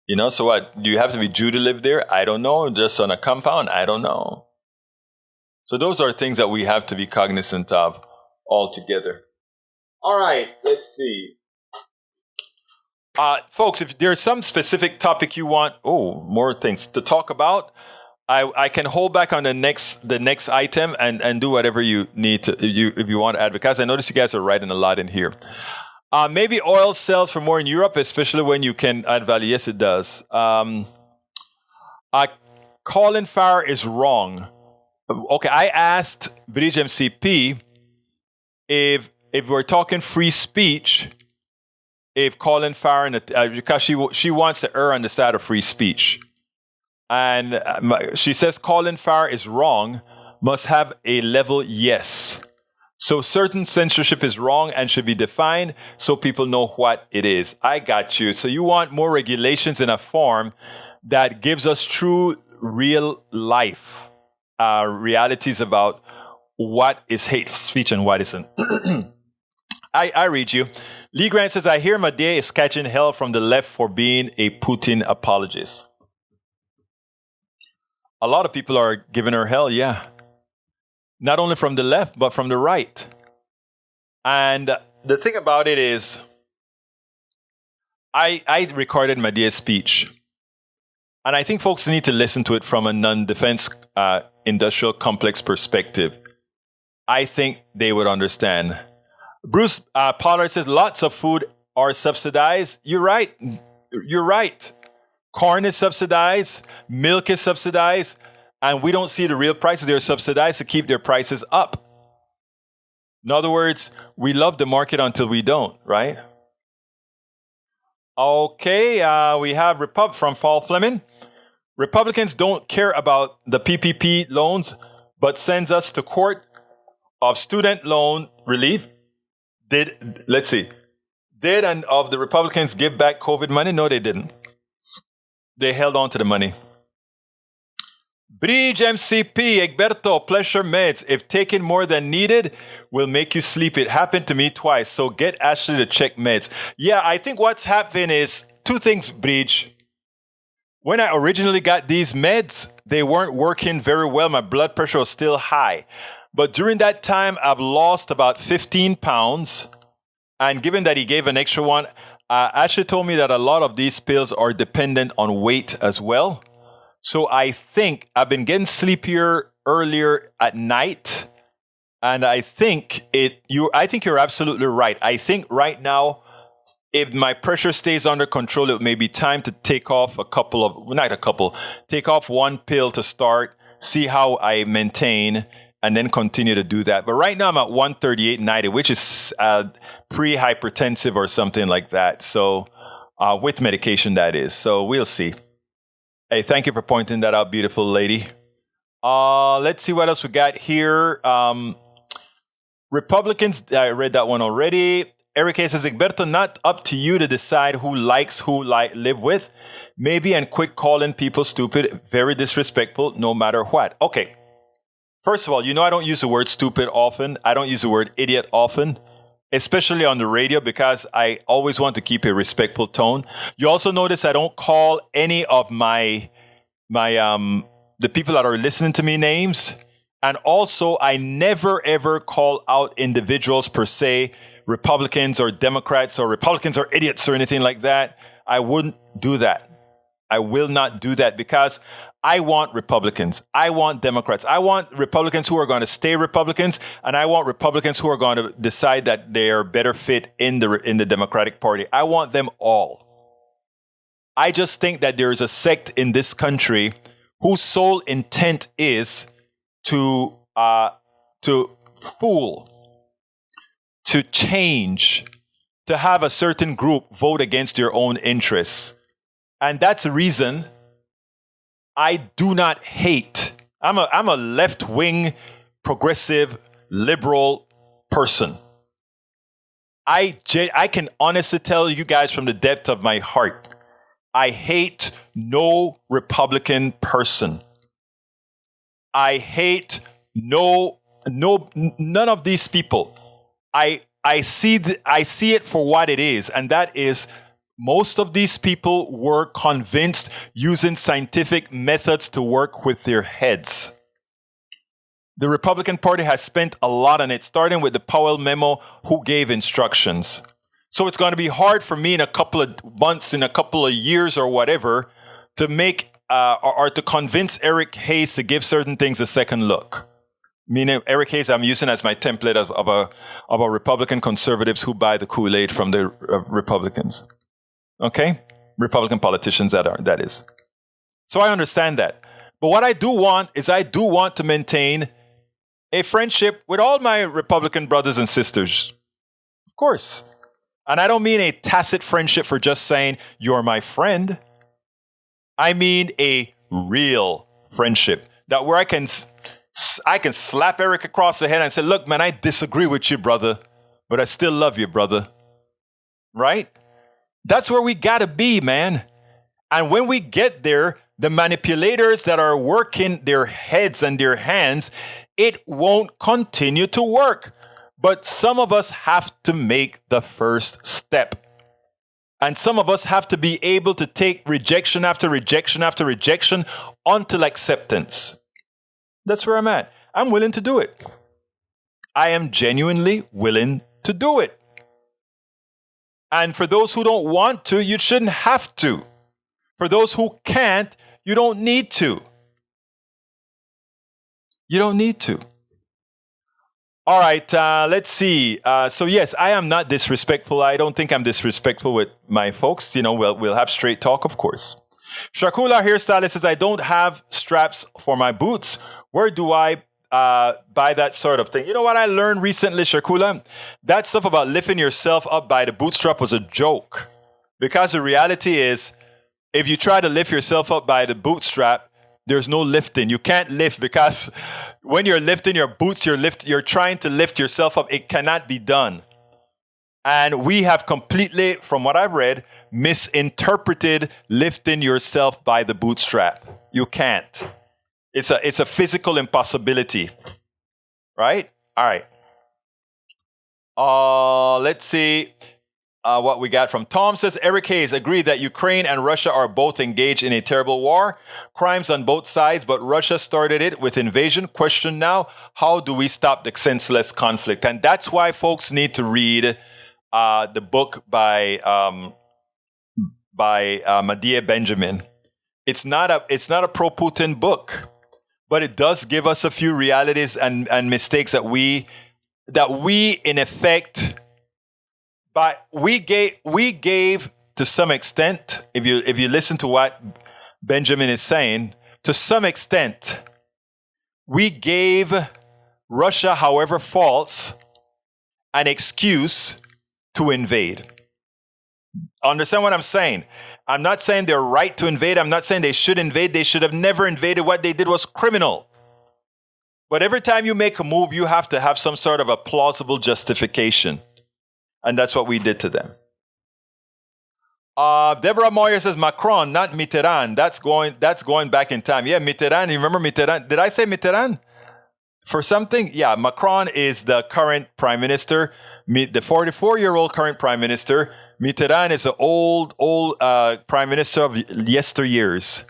You know, so what? Do you have to be Jew to live there? I don't know. Just on a compound? I don't know. So those are things that we have to be cognizant of altogether. All right, let's see. Folks, if there's some specific topic you want, more things to talk about, I can hold back on the next item and do whatever you need to if you want to add, because I notice you guys are writing a lot in here. Maybe oil sells for more in Europe, especially when you can add value. Yes, it does. Colin Farr is wrong. Okay, I asked Bridge MCP if we're talking free speech, if Colin Farr, because she wants to err on the side of free speech. And she says Colin Farr is wrong, must have a level yes. So certain censorship is wrong and should be defined so people know what it is. I got you. So you want more regulations in a form that gives us true, real life realities about what is hate speech and what isn't. I read you. Lee Grant says, I hear Madea is catching hell from the left for being a Putin apologist. A lot of people are giving her hell, yeah. Not only from the left, but from the right. And the thing about it is, I recorded Madea's speech. And I think folks need to listen to it from a non-defense industrial complex perspective. I think they would understand. Bruce Pollard says, lots of food are subsidized. You're right. You're right. Corn is subsidized. Milk is subsidized. And we don't see the real prices. They're subsidized to keep their prices up. In other words, we love the market until we don't, right? Okay, we have from Paul Fleming. Republicans don't care about the PPP loans, but sends us to court of student loan relief. Did any of the Republicans give back COVID money? No, they didn't. They held on to the money. Bridge MCP, Egberto, pleasure meds. If taken more than needed, will make you sleep. It happened to me twice. So get Ashley to check meds. Yeah, I think what's happened is two things, Bridge. When I originally got these meds, they weren't working very well. My blood pressure was still high. But during that time, I've lost about 15 pounds. And given that he gave an extra one, Ashley told me that a lot of these pills are dependent on weight as well. So I think I've been getting sleepier earlier at night. And I think you're absolutely right. I think right now, if my pressure stays under control, it may be time to take off take off one pill to start, see how I maintain, and then continue to do that. But right now I'm at 138.90, which is pre-hypertensive or something like that. So with medication, that is. So we'll see. Hey, thank you for pointing that out, beautiful lady. Let's see what else we got here. Republicans, I read that one already. Eric A. says, Egberto, not up to you to decide who likes who live with. Maybe and quit calling people stupid, very disrespectful, no matter what. Okay. First of all, I don't use the word stupid often. I don't use the word idiot often, especially on the radio, because I always want to keep a respectful tone. You also notice I don't call any of my the people that are listening to me names. And also, I never ever call out individuals per se, Republicans or Democrats or Republicans or idiots or anything like that. I wouldn't do that. I will not do that because I want Republicans. I want Democrats. I want Republicans who are going to stay Republicans, and I want Republicans who are going to decide that they are better fit in the Democratic Party. I want them all. I just think that there is a sect in this country whose sole intent is to fool, to change, to have a certain group vote against your own interests. And that's the reason I do not hate. I'm a left-wing, progressive, liberal person. I can honestly tell you guys from the depth of my heart, I hate no Republican person. I hate none of these people. I see it for what it is, and that is most of these people were convinced using scientific methods to work with their heads. The Republican Party has spent a lot on it, starting with the Powell memo, who gave instructions. So it's going to be hard for me in a couple of months, in a couple of years or whatever, to make or to convince Eric Hayes to give certain things a second look. Meaning Eric Hayes, I'm using as my template of a Republican conservatives who buy the Kool-Aid from the Republicans. Okay? Republican politicians that is. So I understand that. But what I do want to maintain a friendship with all my Republican brothers and sisters. Of course. And I don't mean a tacit friendship for just saying, you're my friend. I mean a real friendship. That where I can slap Eric across the head and say, look, man, I disagree with you, brother, but I still love you, brother. Right? That's where we gotta be, man. And when we get there, the manipulators that are working their heads and their hands, it won't continue to work. But some of us have to make the first step. And some of us have to be able to take rejection after rejection after rejection until acceptance. That's where I'm at. I'm willing to do it. I am genuinely willing to do it. And for those who don't want to, you shouldn't have to. For those who can't, you don't need to. You don't need to. All right, let's see. So yes, I am not disrespectful. I don't think I'm disrespectful with my folks. You know, we'll have straight talk, of course. Shakula Hairstylist says, I don't have straps for my boots. Where do I buy that sort of thing? You know what I learned recently, Shakula? That stuff about lifting yourself up by the bootstrap was a joke. Because the reality is, if you try to lift yourself up by the bootstrap, there's no lifting. You can't lift because when you're lifting your boots, you're trying to lift yourself up. It cannot be done. And we have completely, from what I've read, misinterpreted lifting yourself by the bootstrap. You can't. It's a physical impossibility. Right? All right. Let's see. What we got from Tom says, Eric Hayes agreed that Ukraine and Russia are both engaged in a terrible war. Crimes on both sides, but Russia started it with invasion. Question now, how do we stop the senseless conflict? And that's why folks need to read the book by Medea Benjamin. It's not a pro-Putin book, but it does give us a few realities and mistakes that we in effect. But we gave to some extent, if you listen to what Benjamin is saying, to some extent, we gave Russia, however false, an excuse to invade. Understand what I'm saying? I'm not saying they're right to invade. I'm not saying they should invade. They should have never invaded. What they did was criminal. But every time you make a move, you have to have some sort of a plausible justification. And that's what we did to them. Deborah Moyer says Macron, not Mitterrand. That's going back in time. Yeah, Mitterrand. You remember Mitterrand? Did I say Mitterrand? For something? Yeah, Macron is the current prime minister. The 44-year-old current prime minister. Mitterrand is the old prime minister of yesteryears.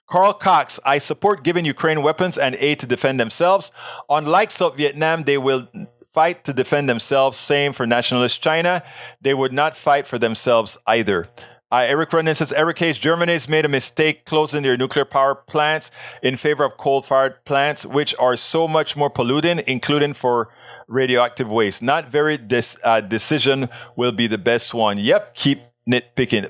Carl Cox, I support giving Ukraine weapons and aid to defend themselves. Unlike South Vietnam, they will fight to defend themselves. Same for nationalist China. They would not fight for themselves either. Eric Runnan says, Eric Hayes, Germany has made a mistake closing their nuclear power plants in favor of coal-fired plants, which are so much more polluting, including for radioactive waste. Not very decision will be the best one. Yep, keep nitpicking.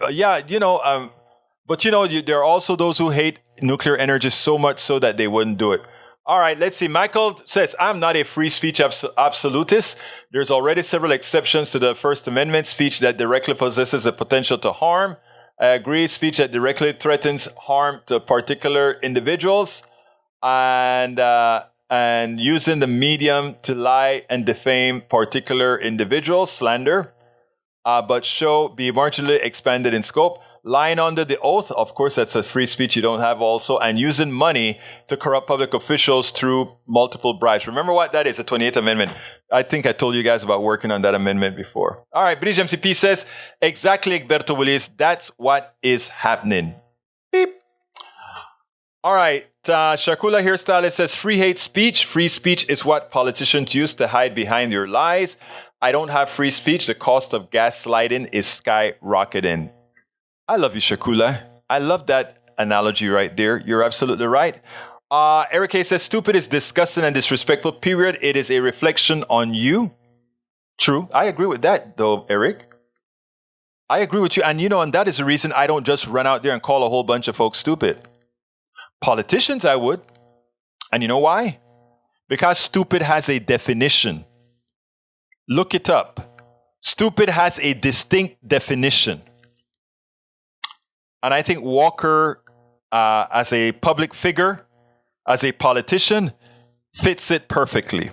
But there are also those who hate nuclear energy so much so that they wouldn't do it. All right, let's see. Michael says, I'm not a free speech absolutist. There's already several exceptions to the First Amendment. Speech that directly possesses the potential to harm. I agree. Speech that directly threatens harm to particular individuals. And using the medium to lie and defame particular individuals, slander, but be marginally expanded in scope. Lying under the oath, of course, that's a free speech you don't have also, and using money to corrupt public officials through multiple bribes. Remember what that is, the 28th Amendment. I think I told you guys about working on that amendment before. All right, British MCP says, exactly, Egberto Willis, that's what is happening. Beep. All right, Shakula Hairstylist says, free hate speech. Free speech is what politicians use to hide behind their lies. I don't have free speech. The cost of gaslighting is skyrocketing. I love you, Shakula. I love that analogy right there. You're absolutely right. Eric A says, stupid is disgusting and disrespectful, period. It is a reflection on you. True. I agree with that, though, Eric. I agree with you. And that is the reason I don't just run out there and call a whole bunch of folks stupid. Politicians, I would. And you know why? Because stupid has a definition. Look it up. Stupid has a distinct definition. And I think Walker, as a public figure, as a politician, fits it perfectly.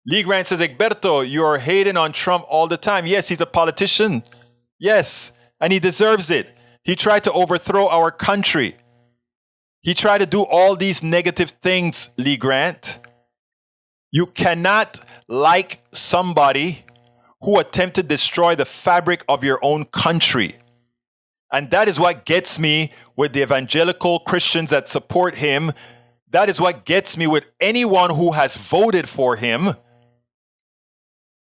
Lee Grant says, Egberto, you're hating on Trump all the time. Yes, he's a politician. Yes, and he deserves it. He tried to overthrow our country. He tried to do all these negative things, Lee Grant. You cannot like somebody who attempted to destroy the fabric of your own country. And that is what gets me with the evangelical Christians that support him. That is what gets me with anyone who has voted for him.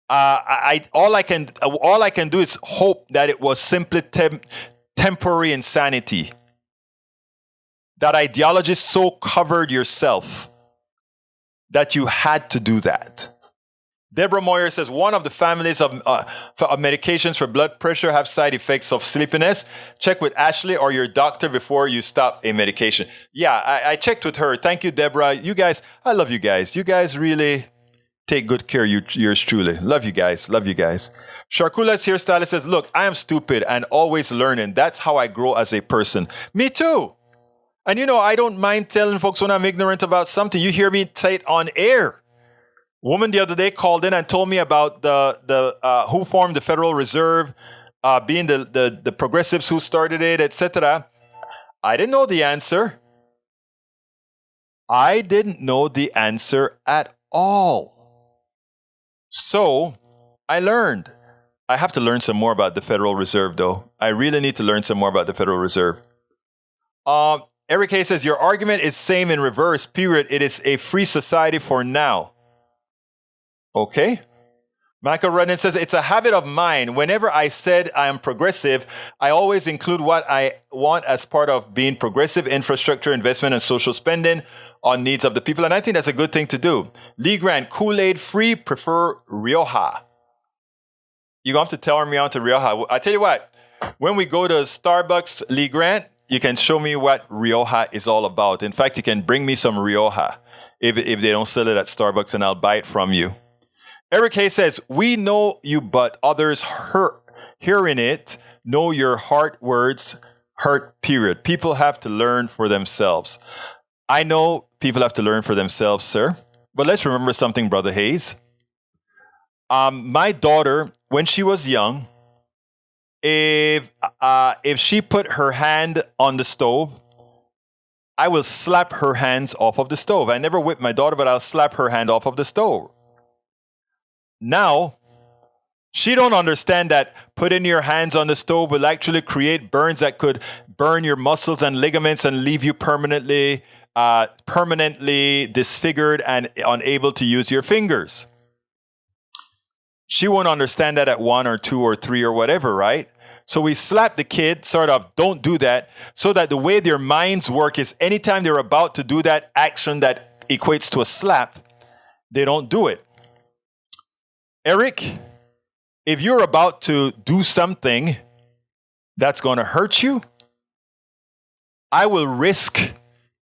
All I can do is hope that it was simply temporary insanity. That ideology so covered yourself that you had to do that. Deborah Moyer says, one of the families of medications for blood pressure have side effects of sleepiness. Check with Ashley or your doctor before you stop a medication. Yeah, I checked with her. Thank you, Deborah. You guys, I love you guys. You guys really take good care of yours truly. Love you guys. Love you guys. Sharkula's hairstylist says, look, I am stupid and always learning. That's how I grow as a person. Me too. And I don't mind telling folks when I'm ignorant about something. You hear me say it on air. Woman the other day called in and told me about the who formed the Federal Reserve, being the progressives who started it, etc. I didn't know the answer. I didn't know the answer at all. So I learned. I have to learn some more about the Federal Reserve, though. I really need to learn some more about the Federal Reserve. Eric Hayes says, your argument is same in reverse, period. It is a free society for now. Okay. Michael Rudden says, it's a habit of mine. Whenever I said I am progressive, I always include what I want as part of being progressive: infrastructure, investment, and social spending on needs of the people. And I think that's a good thing to do. Lee Grant, Kool-Aid free, prefer Rioja. You're going to have to turn me on to Rioja. I tell you what, when we go to Starbucks, Lee Grant, you can show me what Rioja is all about. In fact, you can bring me some Rioja if they don't sell it at Starbucks, and I'll buy it from you. Eric Hayes says, we know you, but others hearing it know your heart words hurt, period. People have to learn for themselves. I know people have to learn for themselves, sir. But let's remember something, Brother Hayes. My daughter, when she was young, if she put her hand on the stove, I will slap her hands off of the stove. I never whip my daughter, but I'll slap her hand off of the stove. Now, She don't understand that putting your hands on the stove will actually create burns that could burn your muscles and ligaments and leave you permanently disfigured and unable to use your fingers. She won't understand that at 1 or 2 or 3 or whatever, right? So we slap the kid, sort of, don't do that, so that the way their minds work is anytime they're about to do that action that equates to a slap, they don't do it. Eric, if you're about to do something that's going to hurt you, I will risk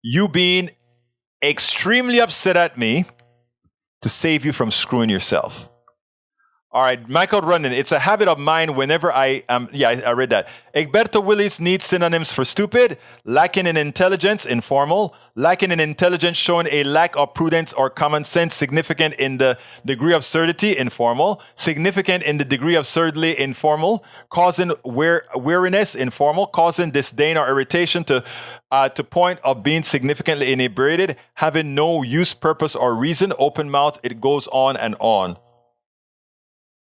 you being extremely upset at me to save you from screwing yourself. All right, Michael Rundin, it's a habit of mine whenever I read that. Egberto Willis needs synonyms for stupid, lacking in intelligence, informal, lacking in intelligence, showing a lack of prudence or common sense, significant in the degree of absurdity, informal, significant in the degree of absurdly, informal, causing weariness, informal, causing disdain or irritation to point of being significantly inebriated, having no use, purpose, or reason, open mouth, it goes on and on.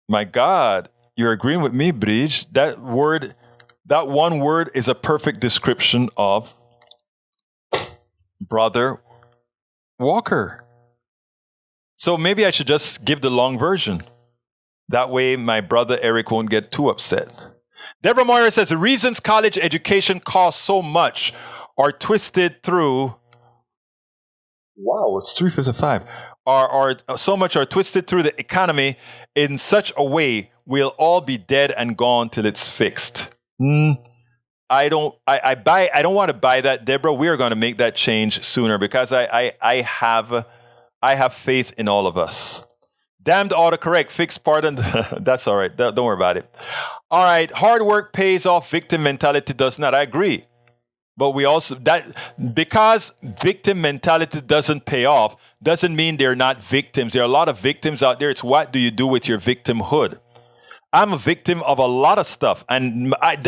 My God, you're agreeing with me, Bridge. That one word is a perfect description of Brother Walker. So maybe I should just give the long version. That way my brother Eric won't get too upset. Deborah Moyer says, the reasons college education costs so much are twisted through... Wow, it's 3:55. Are so much are twisted through the economy in such a way we'll all be dead and gone till it's fixed. I don't want to buy that, Deborah. We are going to make that change sooner because I have faith in all of us. Damned autocorrect, fixed pardon. That's all right. Don't worry about it. All right. Hard work pays off. Victim mentality does not. I agree. But we also, because victim mentality doesn't pay off, doesn't mean they're not victims. There are a lot of victims out there. It's what do you do with your victimhood? I'm a victim of a lot of stuff. And I'm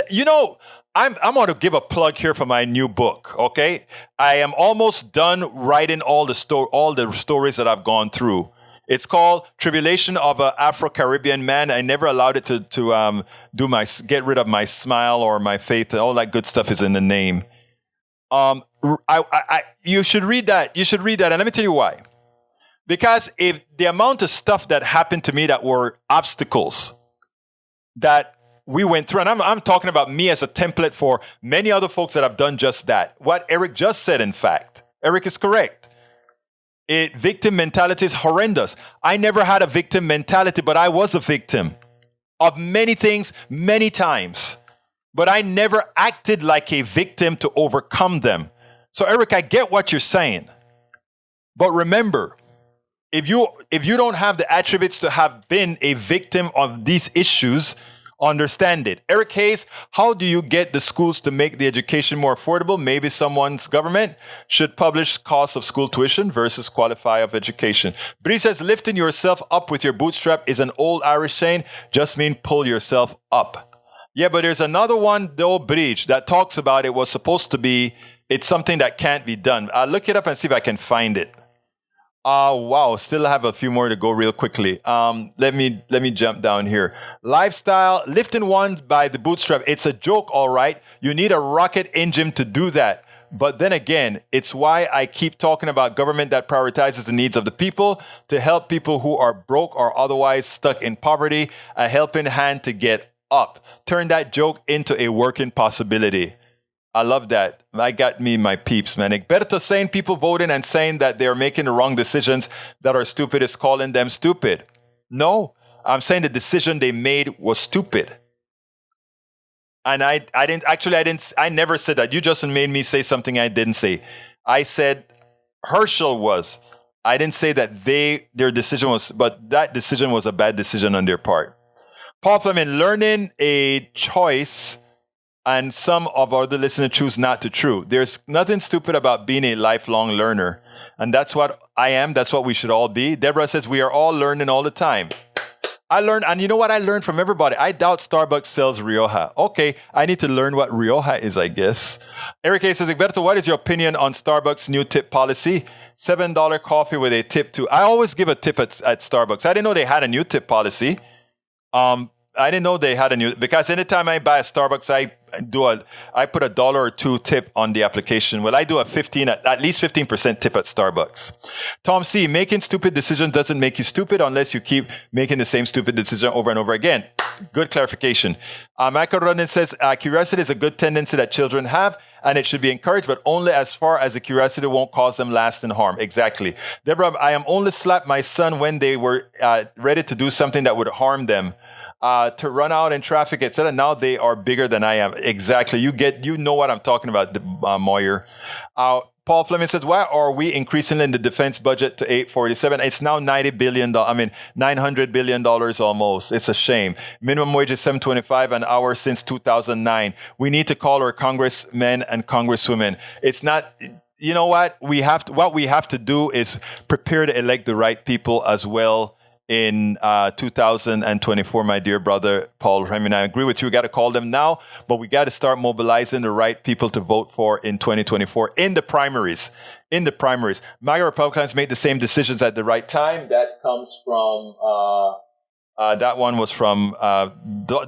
going to give a plug here for my new book, okay? I am almost done writing all the stories that I've gone through. It's called Tribulation of an Afro-Caribbean Man. I never allowed it to get rid of my smile or my faith. All that good stuff is in the name. You should read that. You should read that. And let me tell you why. Because if the amount of stuff that happened to me that were obstacles that we went through, and I'm talking about me as a template for many other folks that have done just that. What Eric just said, in fact, Eric is correct. Victim mentality is horrendous. I never had a victim mentality, but I was a victim of many things, many times. But I never acted like a victim to overcome them. So, Eric, I get what you're saying. But remember, if you don't have the attributes to have been a victim of these issues, understand it. Eric Hayes, how do you get the schools to make the education more affordable? Maybe someone's government should publish costs of school tuition versus qualify of education. Bree says, lifting yourself up with your bootstrap is an old Irish saying, just mean pull yourself up. Yeah, but there's another one, though, Bridge, that talks about it was supposed to be, it's something that can't be done. I'll look it up and see if I can find it. Wow, still have a few more to go real quickly. Let me jump down here. Lifestyle, lifting one by the bootstrap. It's a joke, all right. You need a rocket engine to do that. But then again, it's why I keep talking about government that prioritizes the needs of the people to help people who are broke or otherwise stuck in poverty, a helping hand to get up. Turn that joke into a working possibility. I love that. I got me my peeps, man. Egberto saying people voting and saying that they're making the wrong decisions that are stupid is calling them stupid. No, I'm saying the decision they made was stupid. And I never said that. You just made me say something I didn't say. I said Herschel was. I didn't say that their decision was, but that decision was a bad decision on their part. Paul Fleming, learning a choice, and some of our other listeners choose not to true. There's nothing stupid about being a lifelong learner. And that's what I am. That's what we should all be. Deborah says we are all learning all the time. I learned, and you know what I learned from everybody? I doubt Starbucks sells Rioja. Okay, I need to learn what Rioja is, I guess. Eric A. says, Egberto, what is your opinion on Starbucks' new tip policy? $7 coffee with a tip too. I always give a tip at Starbucks. I didn't know they had a new tip policy. I didn't know they had a new, because anytime I buy a Starbucks, I put $1 or $2 tip on the application. Well, I do a 15, at least 15% tip at Starbucks. Tom C, making stupid decisions doesn't make you stupid unless you keep making the same stupid decision over and over again. Good clarification. Michael Rodden says, curiosity is a good tendency that children have, and it should be encouraged, but only as far as the curiosity won't cause them lasting harm. Exactly. Deborah, I am only slapped my son when they were ready to do something that would harm them. To run out in traffic, etc. Now they are bigger than I am. Exactly. You know what I'm talking about, Moyer. Paul Fleming says, why are we increasing in the defense budget to 847? It's now $90 billion. $900 billion almost. It's a shame. Minimum wage is $7.25 an hour since 2009. We need to call our congressmen and congresswomen. It's not, you know what? What we have to do is prepare to elect the right people as well. In 2024, my dear brother, Paul Fleming, I agree with you. We got to call them now, but we got to start mobilizing the right people to vote for in 2024 in the primaries. MAGA Republicans make the same decisions at the right time. That comes from... that one was from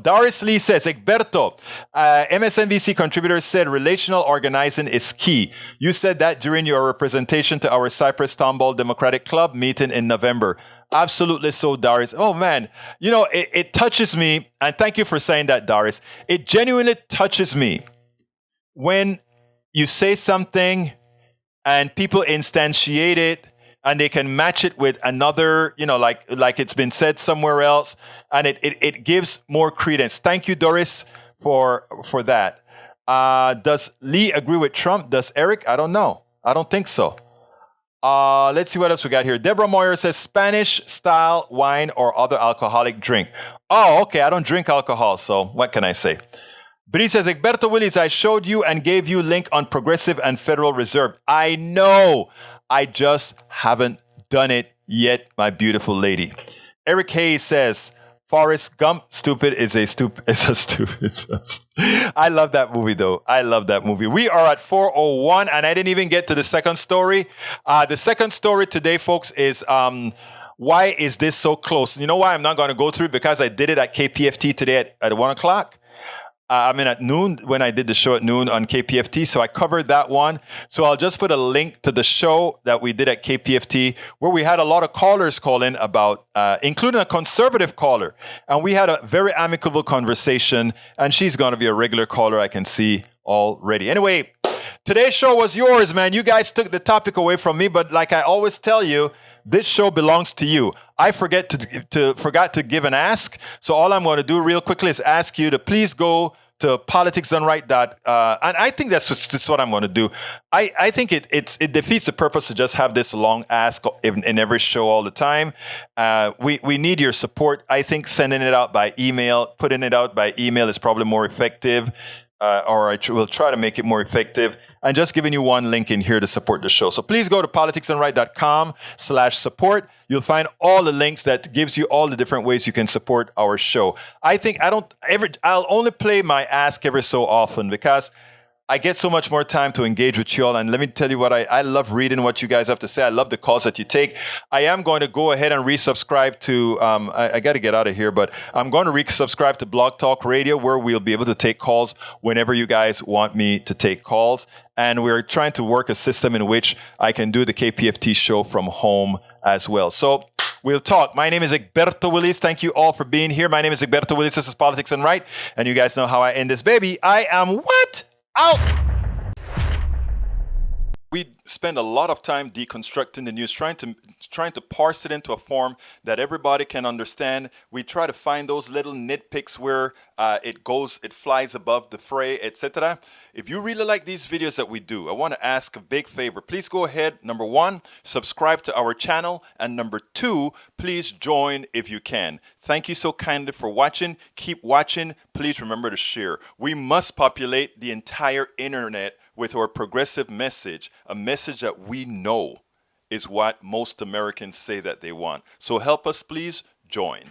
Doris Lee says, Egberto, MSNBC contributor said relational organizing is key. You said that during your representation to our Cypress Tomball Democratic Club meeting in November. Absolutely so, Doris. Oh, man. You know, it touches me. And thank you for saying that, Doris. It genuinely touches me when you say something and people instantiate it and they can match it with another, like it's been said somewhere else. And it gives more credence. Thank you, Doris, for that. Does Lee agree with Trump? Does Eric? I don't know. I don't think so. Let's see what else we got here. Deborah Moyer says Spanish-style wine or other alcoholic drink. Oh, okay. I don't drink alcohol, so what can I say? But he says, Egberto Willis, I showed you and gave you link on Progressive and Federal Reserve. I know. I just haven't done it yet, my beautiful lady. Eric Hayes says, Forrest Gump, stupid is a stupid. I love that movie, though. I love that movie. We are at 4:01, and I didn't even get to the second story. The second story today, folks, is why is this so close? You know why I'm not going to go through it? Because I did it at KPFT today at 1 o'clock. At noon, when I did the show at noon on KPFT. So I covered that one. So I'll just put a link to the show that we did at KPFT, where we had a lot of callers call in about, including a conservative caller. And we had a very amicable conversation. And she's going to be a regular caller, I can see already. Anyway, today's show was yours, man. You guys took the topic away from me. But like I always tell you, this show belongs to you. I forgot to give an ask. So all I'm going to do real quickly is ask you to please go to politicsdoneright. And I think that's what I'm going to do. I think it defeats the purpose to just have this long ask in every show all the time. We need your support. I think sending it out by email, putting it out by email is probably more effective. Or we'll try to make it more effective. And just giving you one link in here to support the show. So please go to politicsdoneright.com/support. You'll find all the links that gives you all the different ways you can support our show. I'll only play my ask every so often because I get so much more time to engage with you all. And let me tell you what, I love reading what you guys have to say. I love the calls that you take. I am going to go ahead and resubscribe to, I got to get out of here, but I'm going to resubscribe to Blog Talk Radio, where we'll be able to take calls whenever you guys want me to take calls. And we're trying to work a system in which I can do the KPFT show from home as well. So we'll talk. My name is Egberto Willis. Thank you all for being here. My name is Egberto Willis. This is Politics and Right. And you guys know how I end this baby. I am what? Out! We spend a lot of time deconstructing the news, trying to parse it into a form that everybody can understand. We try to find those little nitpicks where it flies above the fray, etc. If you really like these videos that we do, I want to ask a big favor. Please go ahead. Number one, subscribe to our channel. And number two, please join if you can. Thank you so kindly for watching. Keep watching. Please remember to share. We must populate the entire internet with our progressive message, a message that we know is what most Americans say that they want. So help us, please join.